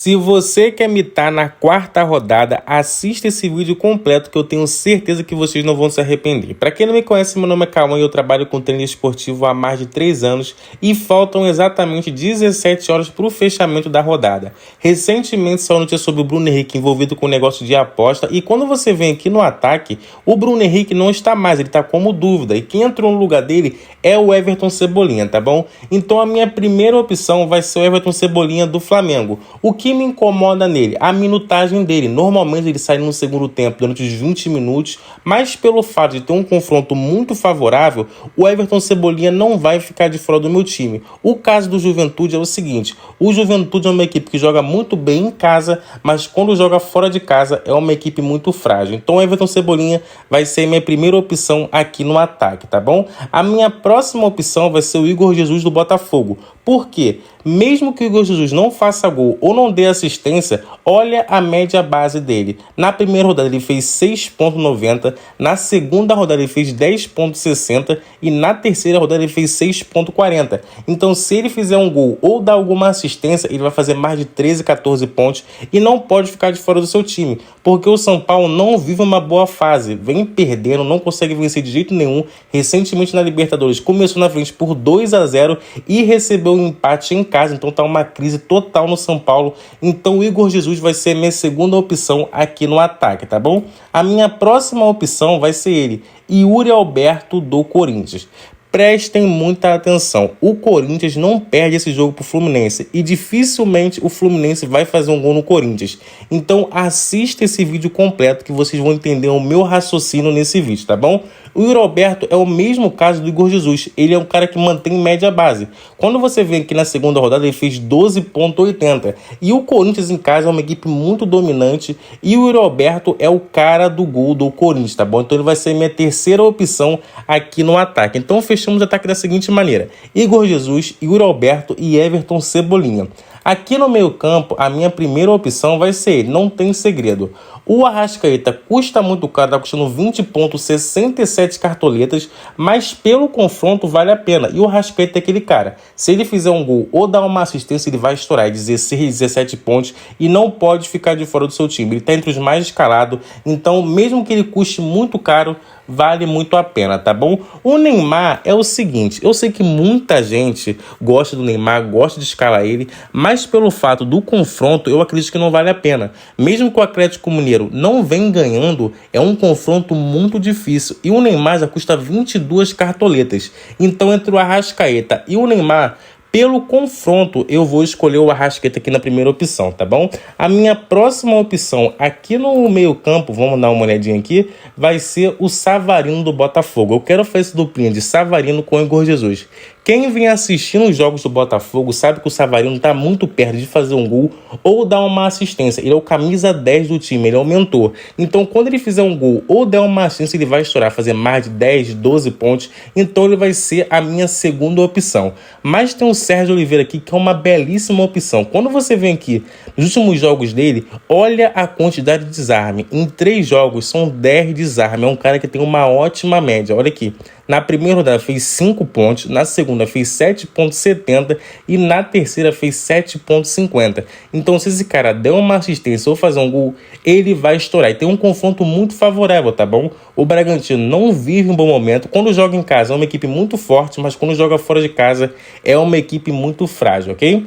Se você quer mitar na quarta rodada, assista esse vídeo completo que eu tenho certeza que vocês não vão se arrepender. Para quem não me conhece, meu nome é Cauã e eu trabalho com treino esportivo há mais de 3 anos e faltam exatamente 17 horas para o fechamento da rodada. Recentemente saiu notícia sobre o Bruno Henrique envolvido com o negócio de aposta e quando você vem aqui no ataque, o Bruno Henrique não está mais, ele está como dúvida e quem entrou no lugar dele é o Everton Cebolinha, tá bom? Então a minha primeira opção vai ser o Everton Cebolinha do Flamengo. O que me incomoda nele? A minutagem dele. Normalmente ele sai no segundo tempo durante os 20 minutos, mas pelo fato de ter um confronto muito favorável, o Everton Cebolinha não vai ficar de fora do meu time. O caso do Juventude é o seguinte, o Juventude é uma equipe que joga muito bem em casa, mas quando joga fora de casa é uma equipe muito frágil. Então o Everton Cebolinha vai ser minha primeira opção aqui no ataque, tá bom? A minha próxima opção vai ser o Igor Jesus do Botafogo. Por quê? Mesmo que o Igor Jesus não faça gol ou não dê assistência, olha a média base dele. Na primeira rodada ele fez 6,90, na segunda rodada ele fez 10,60 e na terceira rodada ele fez 6,40. Então se ele fizer um gol ou dar alguma assistência, ele vai fazer mais de 13, 14 pontos e não pode ficar de fora do seu time, porque o São Paulo não vive uma boa fase, vem perdendo, não consegue vencer de jeito nenhum. Recentemente na Libertadores começou na frente por 2-0 e recebeu um empate em casa, então tá uma crise total no São Paulo. Então o Igor Jesus vai ser minha segunda opção aqui no ataque, tá bom? A minha próxima opção vai ser ele, Yuri Alberto do Corinthians. Prestem muita atenção, o Corinthians não perde esse jogo pro Fluminense e dificilmente o Fluminense vai fazer um gol no Corinthians. Então assista esse vídeo completo que vocês vão entender o meu raciocínio nesse vídeo, tá bom? O Yuri Alberto é o mesmo caso do Igor Jesus, ele é um cara que mantém média base. Quando você vê aqui na segunda rodada ele fez 12,80 e o Corinthians em casa é uma equipe muito dominante e o Yuri Alberto é o cara do gol do Corinthians, tá bom? Então ele vai ser minha terceira opção aqui no ataque. Então fechamos o ataque da seguinte maneira, Igor Jesus, Yuri Alberto e Everton Cebolinha. Aqui no meio campo, a minha primeira opção vai ser ele, não tem segredo. O Arrascaeta custa muito caro, está custando 20,67 cartoletas, mas pelo confronto vale a pena. E o Arrascaeta é aquele cara, se ele fizer um gol ou dar uma assistência, ele vai estourar 16, 17 pontos e não pode ficar de fora do seu time. Ele está entre os mais escalados, então mesmo que ele custe muito caro, vale muito a pena, tá bom? O Neymar é o seguinte, eu sei que muita gente gosta do Neymar, gosta de escalar ele, mas pelo fato do confronto, eu acredito que não vale a pena. Mesmo que o Atlético Mineiro não vem ganhando, é um confronto muito difícil. E o Neymar já custa 22 cartoletas. Então, entre o Arrascaeta e o Neymar, pelo confronto, eu vou escolher o Arrascaeta aqui na primeira opção, tá bom? A minha próxima opção aqui no meio campo, vamos dar uma olhadinha aqui, vai ser o Savarino do Botafogo. Eu quero fazer essa duplinha de Savarino com Igor Jesus. Quem vem assistindo os jogos do Botafogo sabe que o Savarino está muito perto de fazer um gol ou dar uma assistência. Ele é o camisa 10 do time, ele é o mentor. Então, quando ele fizer um gol ou der uma assistência, ele vai estourar, fazer mais de 10, 12 pontos. Então, ele vai ser a minha segunda opção. Mas tem o Sérgio Oliveira aqui, que é uma belíssima opção. Quando você vem aqui nos últimos jogos dele, olha a quantidade de desarme. Em 3 jogos, são 10 desarme. É um cara que tem uma ótima média. Olha aqui. Na primeira rodada fez 5 pontos, na segunda fez 7,70 e na terceira fez 7,50. Então se esse cara der uma assistência ou fazer um gol, ele vai estourar. E tem um confronto muito favorável, tá bom? O Bragantino não vive um bom momento. Quando joga em casa é uma equipe muito forte, mas quando joga fora de casa é uma equipe muito frágil, ok?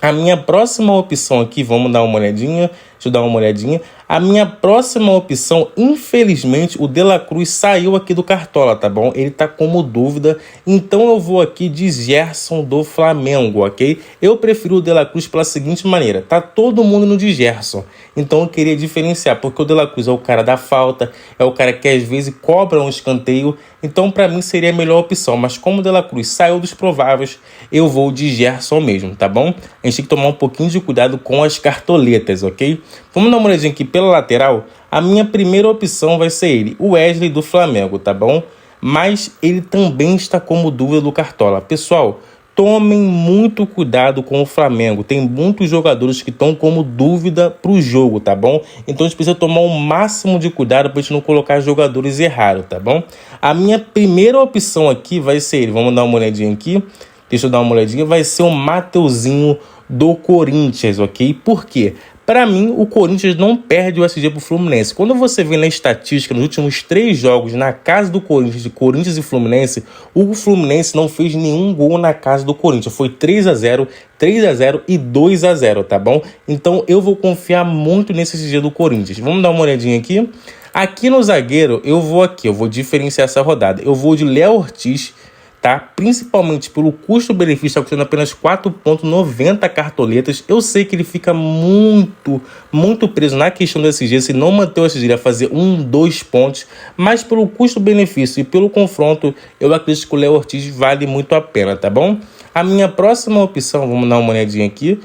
A minha próxima opção aqui, vamos dar uma olhadinha, deixa eu dar uma olhadinha. A minha próxima opção, infelizmente, o De La Cruz saiu aqui do Cartola, tá bom? Ele tá como dúvida, então eu vou aqui de Gerson do Flamengo, ok? Eu prefiro o De La Cruz pela seguinte maneira, tá todo mundo no de Gerson, então eu queria diferenciar, porque o De La Cruz é o cara da falta, é o cara que às vezes cobra um escanteio, então para mim seria a melhor opção, mas como o De La Cruz saiu dos prováveis, eu vou de Gerson mesmo, tá bom? A gente tem que tomar um pouquinho de cuidado com as cartoletas, ok? Vamos dar uma olhadinha aqui pela lateral. A minha primeira opção vai ser ele, o Wesley do Flamengo, tá bom? Mas ele também está como dúvida do Cartola. Pessoal, tomem muito cuidado com o Flamengo. Tem muitos jogadores que estão como dúvida para o jogo, tá bom? Então a gente precisa tomar o máximo de cuidado para a gente não colocar jogadores errados, tá bom? A minha primeira opção aqui vai ser ele. Vamos dar uma olhadinha aqui. deixa eu dar uma olhadinha, vai ser o Mateuzinho do Corinthians, ok? Por quê? Para mim, o Corinthians não perde o SG pro Fluminense. Quando você vê na estatística, nos últimos 3 jogos na casa do Corinthians, de Corinthians e Fluminense, o Fluminense não fez nenhum gol na casa do Corinthians. Foi 3-0, 3-0 e 2-0, tá bom? Então eu vou confiar muito nesse SG do Corinthians. Vamos dar uma olhadinha aqui. Aqui no zagueiro, eu vou diferenciar essa rodada. Eu vou de Léo Ortiz, tá? Principalmente pelo custo-benefício, está custando apenas 4,90 cartoletas. Eu sei que ele fica muito preso na questão do SG. Se não manter o SG, ele vai fazer 2 pontos. Mas pelo custo-benefício e pelo confronto, eu acredito que o Léo Ortiz vale muito a pena, tá bom? A minha próxima opção, vamos dar uma olhadinha aqui.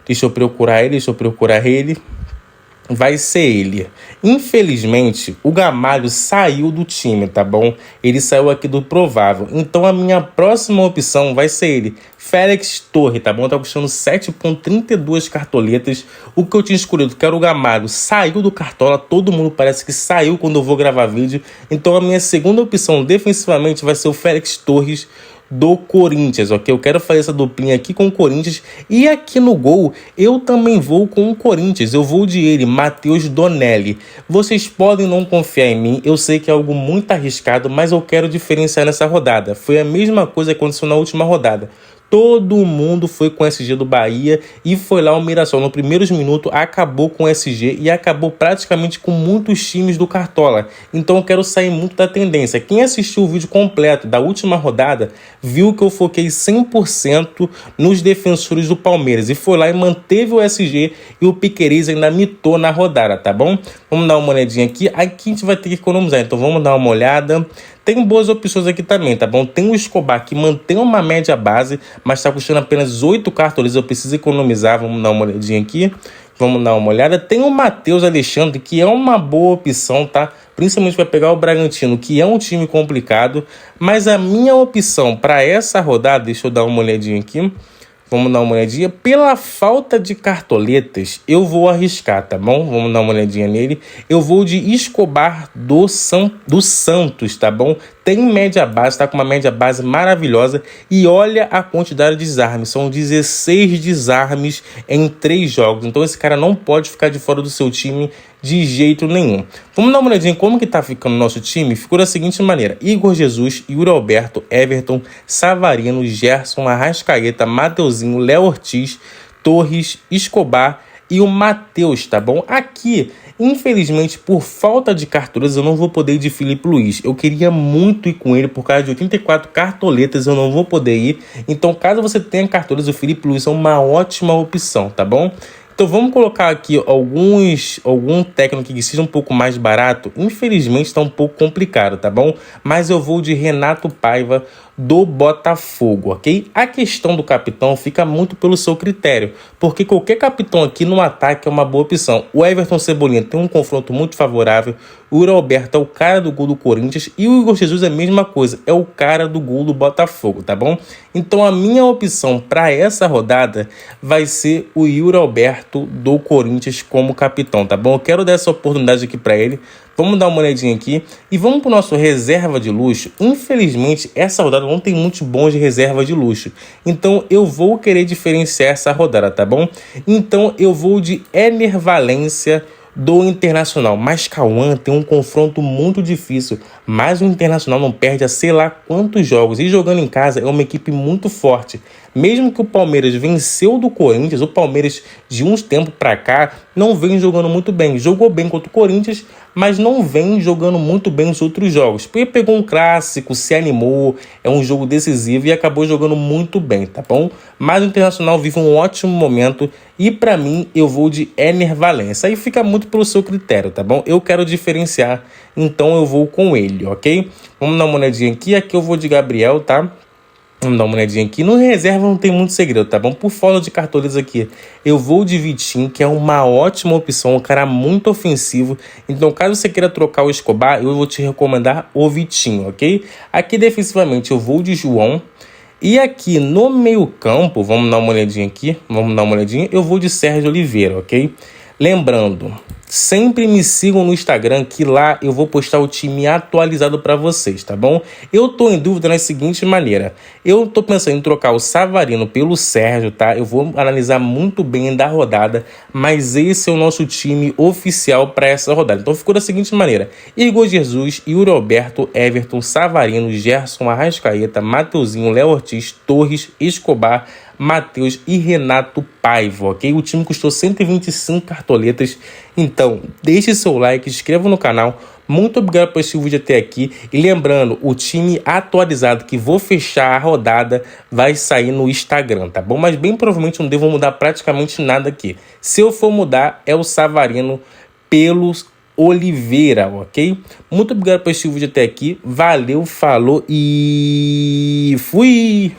Deixa eu procurar ele. Vai ser ele. Infelizmente, o Gamalho saiu do time, tá bom? Ele saiu aqui do provável. Então, a minha próxima opção vai ser ele. Félix Torre, tá bom? Tá custando 7,32 cartoletas. O que eu tinha escolhido, que era o Gamalho, saiu do Cartola. Todo mundo parece que saiu quando eu vou gravar vídeo. Então, a minha segunda opção defensivamente vai ser o Félix Torres do Corinthians, ok? Eu quero fazer essa duplinha aqui com o Corinthians. E aqui no gol, eu também vou com o Corinthians. Eu vou de ele, Matheus Donelli. Vocês podem não confiar em mim. Eu sei que é algo muito arriscado, mas eu quero diferenciar nessa rodada. Foi a mesma coisa que aconteceu na última rodada. Todo mundo foi com o SG do Bahia e foi lá o Mirassol. Nos primeiros minutos acabou com o SG e acabou praticamente com muitos times do Cartola. Então eu quero sair muito da tendência. Quem assistiu o vídeo completo da última rodada viu que eu foquei 100% nos defensores do Palmeiras. E foi lá e manteve o SG e o Piquerez ainda mitou na rodada, tá bom? Vamos dar uma olhadinha aqui. Aqui a gente vai ter que economizar, então vamos dar uma olhada. Tem boas opções aqui também, tá bom? Tem o Escobar que mantém uma média base, mas tá custando apenas 8 cartoletas. Eu preciso economizar. Vamos dar uma olhadinha aqui. Vamos dar uma olhada. Tem o Matheus Alexandre, que é uma boa opção, tá? Principalmente para pegar o Bragantino, que é um time complicado. Mas a minha opção para essa rodada, deixa eu dar uma olhadinha aqui. Vamos dar uma olhadinha. Pela falta de cartoletas, eu vou arriscar, tá bom? Vamos dar uma olhadinha nele. Eu vou de Escobar do Santos, tá bom? Tem média base, tá com uma média base maravilhosa. E olha a quantidade de desarmes. São 16 desarmes em 3 jogos. Então esse cara não pode ficar de fora do seu time de jeito nenhum. Vamos dar uma olhadinha em como que tá ficando o nosso time. Ficou da seguinte maneira: Igor Jesus, Yuri Alberto, Everton, Savarino, Gerson, Arrascaeta, Mateuzinho, Léo Ortiz, Torres, Escobar e o Matheus, tá bom? Aqui, infelizmente, por falta de cartoletas, eu não vou poder ir de Felipe Luiz. Eu queria muito ir com ele, por causa de 84 cartoletas, eu não vou poder ir. Então, caso você tenha cartoletas, o Felipe Luiz é uma ótima opção, tá bom? Então vamos colocar aqui algum técnico que seja um pouco mais barato. Infelizmente está um pouco complicado, tá bom? Mas eu vou de Renato Paiva do Botafogo, ok? A questão do capitão fica muito pelo seu critério, porque qualquer capitão aqui no ataque é uma boa opção. O Everton Cebolinha tem um confronto muito favorável, o Yuri Alberto é o cara do gol do Corinthians e o Igor Jesus é a mesma coisa, é o cara do gol do Botafogo, tá bom? Então a minha opção para essa rodada vai ser o Yuri Alberto do Corinthians como capitão, tá bom? Eu quero dar essa oportunidade aqui para ele. Vamos dar uma olhadinha aqui e vamos para o nosso reserva de luxo. Infelizmente, essa rodada não tem muitos bons de reserva de luxo. Então, eu vou querer diferenciar essa rodada, tá bom? Então, eu vou de Ener Valencia do Internacional. Mas Cauã tem um confronto muito difícil, mas o Internacional não perde a sei lá quantos jogos. E jogando em casa é uma equipe muito forte. Mesmo que o Palmeiras venceu do Corinthians, o Palmeiras de uns tempos pra cá não vem jogando muito bem. Jogou bem contra o Corinthians, mas não vem jogando muito bem nos outros jogos. Porque pegou um clássico, se animou, é um jogo decisivo e acabou jogando muito bem, tá bom? Mas o Internacional vive um ótimo momento e pra mim eu vou de Ener Valencia. Aí fica muito pelo seu critério, tá bom? Eu quero diferenciar, então eu vou com ele, ok? Vamos dar uma olhadinha aqui. Aqui eu vou de Gabriel, tá? Vamos dar uma olhadinha aqui. No reserva não tem muito segredo, tá bom? Por falta de cartoletas aqui, eu vou de Vitinho, que é uma ótima opção, um cara muito ofensivo. Então, caso você queira trocar o Escobar, eu vou te recomendar o Vitinho, ok? Aqui, defensivamente, eu vou de João. E aqui no meio campo, vamos dar uma olhadinha aqui. Eu vou de Sérgio Oliveira, ok? Lembrando, sempre me sigam no Instagram, que lá eu vou postar o time atualizado para vocês, tá bom? Eu tô em dúvida na seguinte maneira. Eu tô pensando em trocar o Savarino pelo Sérgio, tá? Eu vou analisar muito bem da rodada, mas esse é o nosso time oficial para essa rodada. Então ficou da seguinte maneira: Igor Jesus, Yuri Alberto, Everton, Savarino, Gerson, Arrascaeta, Mateuzinho, Léo Ortiz, Torres, Escobar, Matheus e Renato Paiva, ok? O time custou 125 cartoletas. Então, deixe seu like, se inscreva no canal. Muito obrigado por assistir o vídeo até aqui. E lembrando, o time atualizado que vou fechar a rodada vai sair no Instagram, tá bom? Mas bem provavelmente não devo mudar praticamente nada aqui. Se eu for mudar, é o Savarino pelos Oliveira, ok? Muito obrigado por assistir o vídeo até aqui. Valeu, falou e fui!